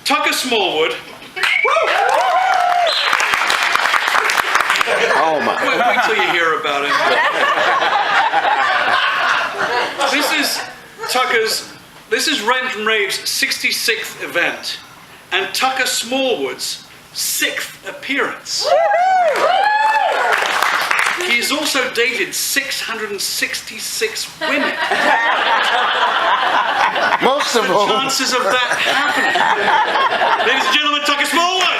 Tucker Smallwood. Oh my. Wait till you hear about him. This is Rant and Rave's 66th event, and Tucker Smallwood's 6th appearance. He's also dated 666 women. Most of The them. chances of that happening. Ladies and gentlemen, Tucker Smallwood.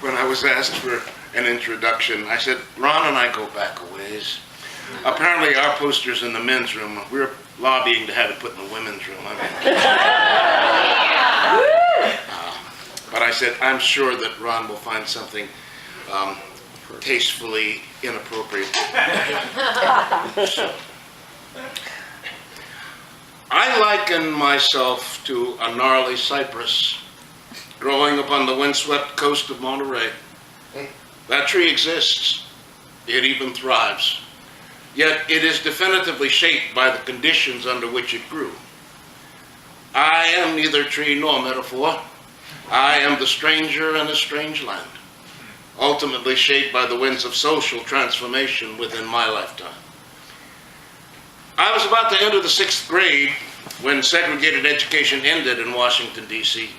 When I was asked for an introduction, I said, Ron and I go back a ways. Apparently our poster's in the men's room. We're lobbying to have it put in the women's room. But I said, I'm sure that Ron will find something tastefully inappropriate. So, I liken myself to a gnarly cypress growing upon the windswept coast of Monterey. That tree exists. It even thrives. Yet it is definitively shaped by the conditions under which it grew. I am neither tree nor metaphor. I am the stranger in a strange land, ultimately shaped by the winds of social transformation within my lifetime. I was about to enter the 6th grade when segregated education ended in Washington, D.C.,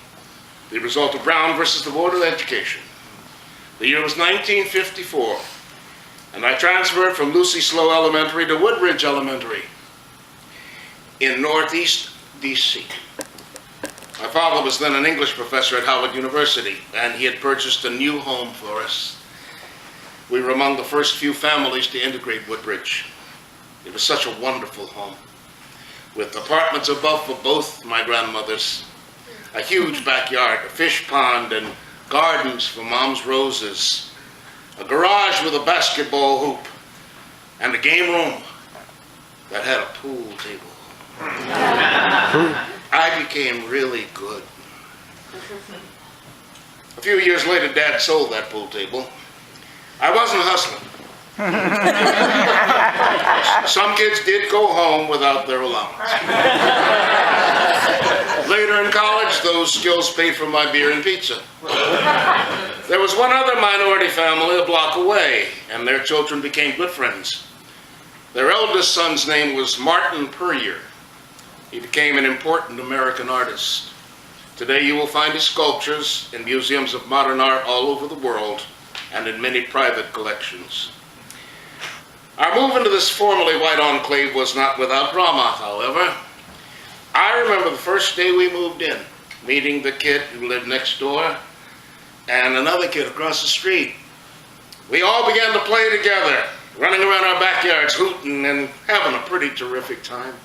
the result of Brown versus the Board of Education. The year was 1954, and I transferred from Lucy Slough Elementary to Woodridge Elementary in Northeast D.C. My father was then an English professor at Howard University, and he had purchased a new home for us. We were among the first few families to integrate Woodridge. It was such a wonderful home, with apartments above for both my grandmothers, a huge backyard, a fish pond, and gardens for Mom's roses, a garage with a basketball hoop, and a game room that had a pool table. I became really good. A few years later, Dad sold that pool table. I wasn't hustling. Some kids did go home without their allowance. Later in college, those skills paid for my beer and pizza. There was one other minority family a block away, and their children became good friends. Their eldest son's name was Martin Puryear. He became an important American artist. Today you will find his sculptures in museums of modern art all over the world and in many private collections. Our move into this formerly white enclave was not without drama, however. I remember the first day we moved in, meeting the kid who lived next door and another kid across the street. We all began to play together, running around our backyards, hooting and having a pretty terrific time.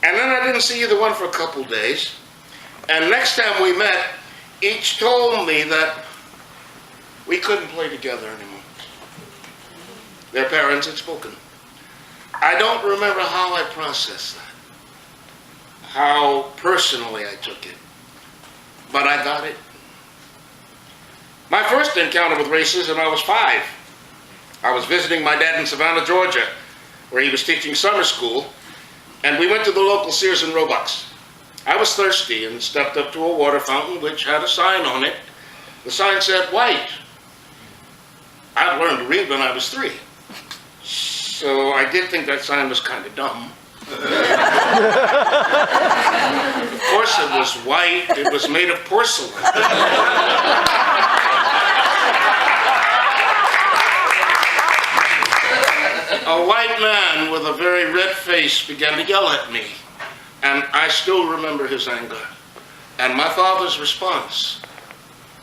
And then I didn't see either one for a couple days. And next time we met, each told me that we couldn't play together anymore. Their parents had spoken. I don't remember how I processed that, how personally I took it, but I got it. My first encounter with racism, I was 5. I was visiting my dad in Savannah, Georgia, where he was teaching summer school, and we went to the local Sears and Roebucks. I was thirsty and stepped up to a water fountain which had a sign on it. The sign said white. I'd learned to read when I was 3. So I did think that sign was kind of dumb. Of course it was white. It was made of porcelain. A white man with a very red face began to yell at me, and I still remember his anger. And my father's response,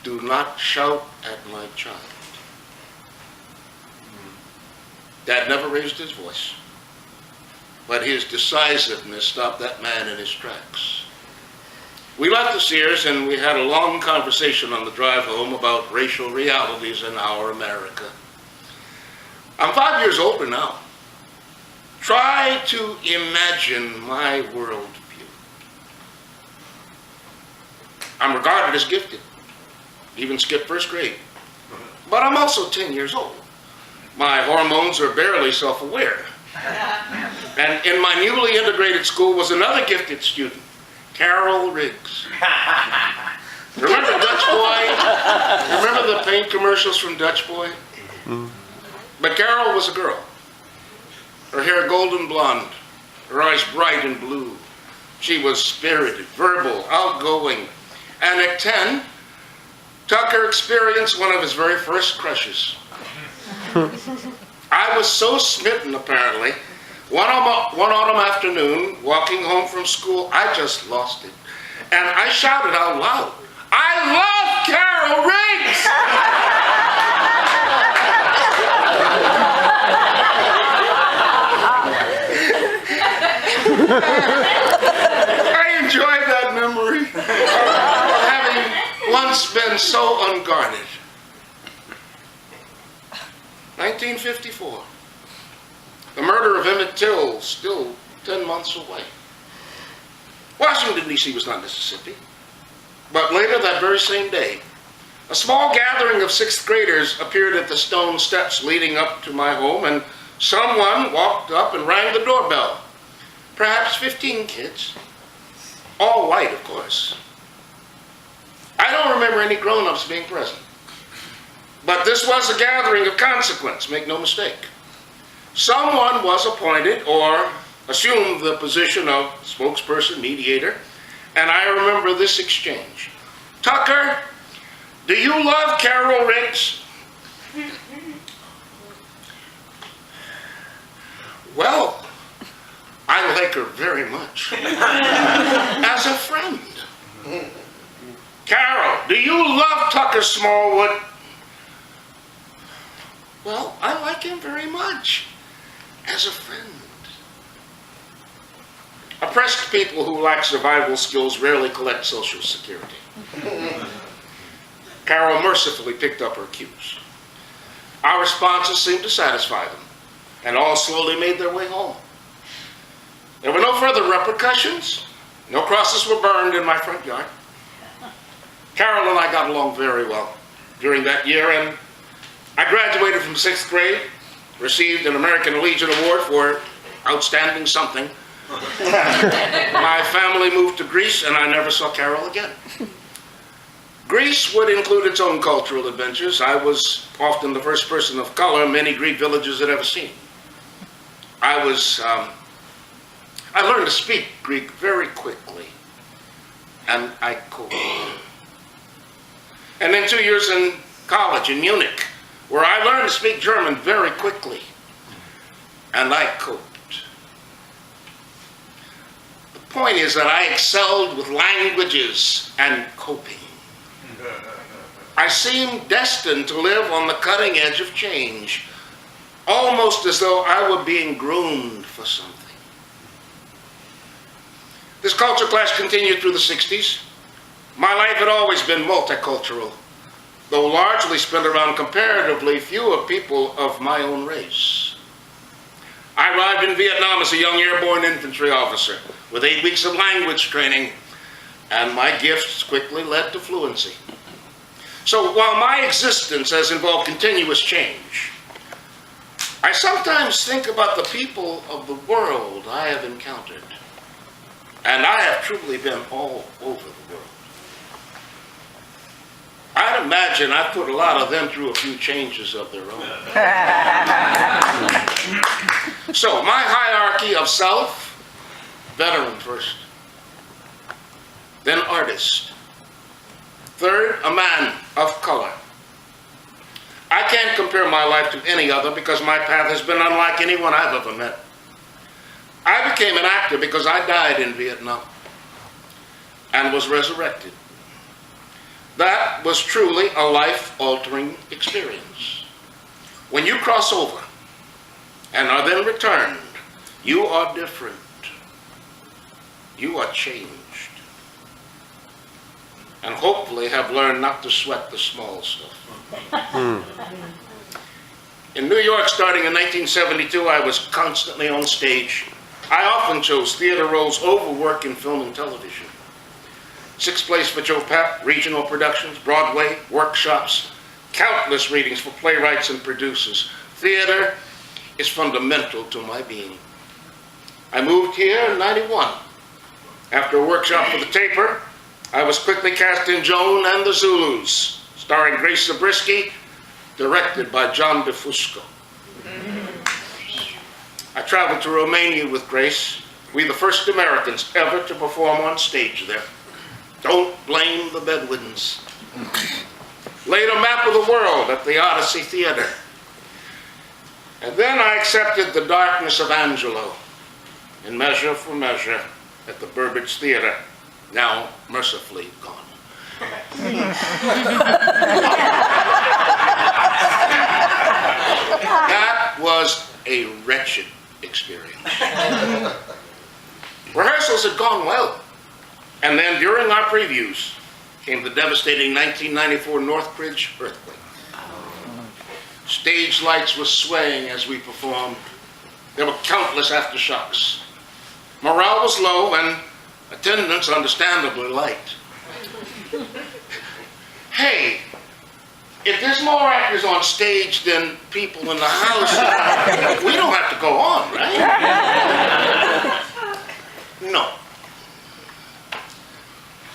"Do not shout at my child." Dad never raised his voice, but his decisiveness stopped that man in his tracks. We left the Sears and we had a long conversation on the drive home about racial realities in our America. I'm 5 years older now. Try to imagine my worldview. I'm regarded as gifted, even skipped first grade. But I'm also 10 years old. My hormones are barely self-aware. And in my newly integrated school was another gifted student, Carol Riggs. Remember Dutch Boy? Remember the paint commercials from Dutch Boy? But Carol was a girl. Her hair golden blonde, her eyes bright and blue. She was spirited, verbal, outgoing. And at 10, Tucker experienced one of his very first crushes. I was so smitten, apparently. One autumn afternoon, walking home from school, I just lost it. And I shouted out loud, "I love Carol Riggs!" I enjoyed that memory of having once been so unguarded. 1954. The murder of Emmett Till, still 10 months away. Washington, D.C. was not Mississippi. But later that very same day, a small gathering of 6th graders appeared at the stone steps leading up to my home, and someone walked up and rang the doorbell. Perhaps 15 kids. All white, of course. I don't remember any grown-ups being present. But this was a gathering of consequence, make no mistake. Someone was appointed or assumed the position of spokesperson, mediator, and I remember this exchange. "Tucker, do you love Carol Riggs?" "Well, I like her very much. As a friend." "Carol, do you love Tucker Smallwood?" "Well, I like him very much. As a friend." Oppressed people who lack survival skills rarely collect Social Security. Carol mercifully picked up her cues. Our responses seemed to satisfy them, and all slowly made their way home. There were no further repercussions. No crosses were burned in my front yard. Carol and I got along very well during that year, and I graduated from 6th grade, received an American Legion Award for outstanding something. My family moved to Greece, and I never saw Carol again. Greece would include its own cultural adventures. I was often the first person of color many Greek villages had ever seen. I learned to speak Greek very quickly, and I coped. And then 2 years in college in Munich, where I learned to speak German very quickly, and I coped. The point is that I excelled with languages and coping. I seemed destined to live on the cutting edge of change, almost as though I were being groomed for something. This culture clash continued through the 60s. My life had always been multicultural, though largely spent around comparatively fewer people of my own race. I arrived in Vietnam as a young airborne infantry officer with 8 weeks of language training, and my gifts quickly led to fluency. So while my existence has involved continuous change, I sometimes think about the people of the world I have encountered, and I have truly been all over the world. I'd imagine I put a lot of them through a few changes of their own. So my hierarchy of self, veteran first, then artist, third, a man of color. I can't compare my life to any other because my path has been unlike anyone I've ever met. I became an actor because I died in Vietnam and was resurrected. That was truly a life-altering experience. When you cross over and are then returned, you are different. You are changed. And hopefully have learned not to sweat the small stuff. In New York, starting in 1972, I was constantly on stage. I often chose theater roles over work in film and television. 6th place for Joe Papp, regional productions, Broadway, workshops, countless readings for playwrights and producers. Theater is fundamental to my being. I moved here in '91. After a workshop for the Taper, I was quickly cast in Joan and the Zulus, starring Grace Zabriskie, directed by John DeFusco. I traveled to Romania with Grace. We the first Americans ever to perform on stage there. Don't blame the Bedouins. Laid a map of the world at the Odyssey Theater. And then I accepted the darkness of Angelo in Measure for Measure at the Burbage Theater, now mercifully gone. That was a wretched experience. Rehearsals had gone well, and then during our previews came the devastating 1994 Northbridge earthquake. Stage lights were swaying as we performed. There were countless aftershocks. Morale was low and attendance understandably light. Hey, if there's more actors on stage than people in the house, we don't have to go on, right? No.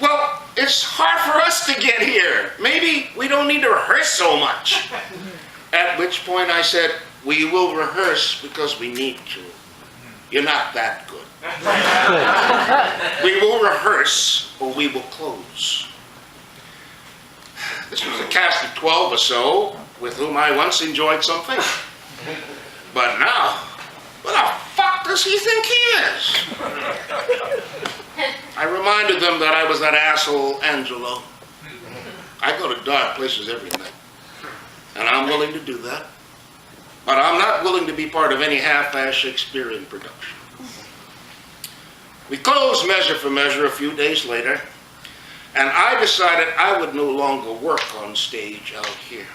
Well, it's hard for us to get here. Maybe we don't need to rehearse so much. At which point I said, we will rehearse because we need to. You're not that good. We will rehearse or we will close. This was a cast of 12 or so with whom I once enjoyed something. But now, what the fuck does he think he is? I reminded them that I was that asshole Angelo. I go to dark places every night. And I'm willing to do that. But I'm not willing to be part of any half-ass Shakespearean production. We closed Measure for Measure a few days later, and I decided I would no longer work on stage out here.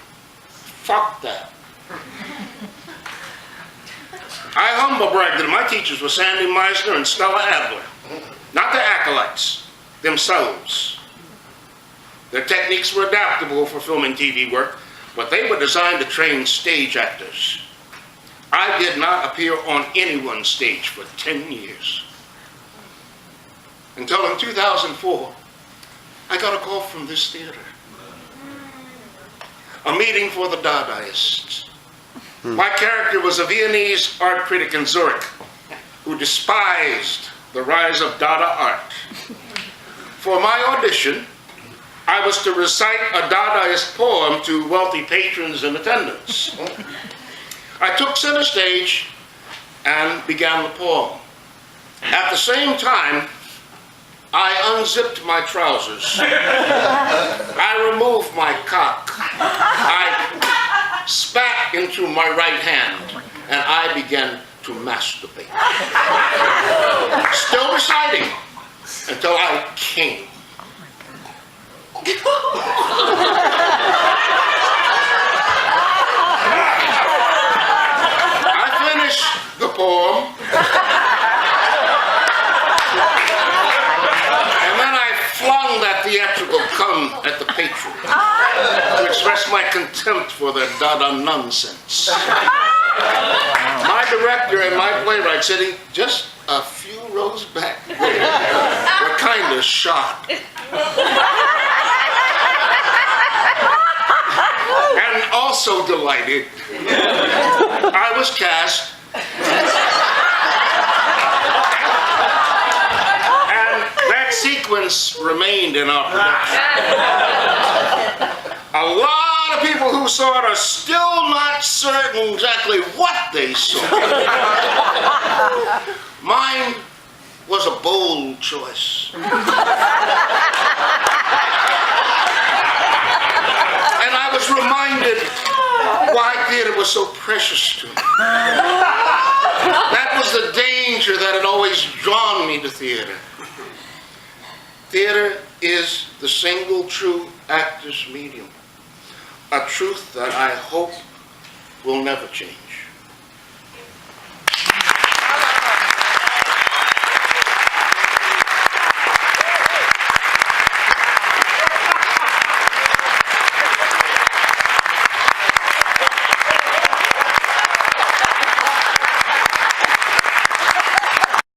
Fuck that. I humble bragged that my teachers were Sandy Meisner and Stella Adler, not the acolytes, themselves. Their techniques were adaptable for film and TV work, but they were designed to train stage actors. I did not appear on anyone's stage for 10 years. Until in 2004, I got a call from this theater. A meeting for the Dadaists. My character was a Viennese art critic in Zurich who despised the rise of Dada art. For my audition, I was to recite a Dadaist poem to wealthy patrons in attendance. I took center stage and began the poem. At the same time, I unzipped my trousers. I removed my cock. I spat into my right hand, and I began to masturbate. Still reciting until I came. I finished the poem, and then I flung that theatrical cum at the patron to express my contempt for their Dada nonsense. My director and my playwright, sitting just a few rows back there, were kind of shocked. And also delighted. I was cast. And that sequence remained in our production. A lot of people who saw it are still not certain exactly what they saw. Mine was a bold choice. And I was reminded why theater was so precious to me. That was the danger that had always drawn me to theater. Theater is the single true actor's medium, a truth that I hope will never change.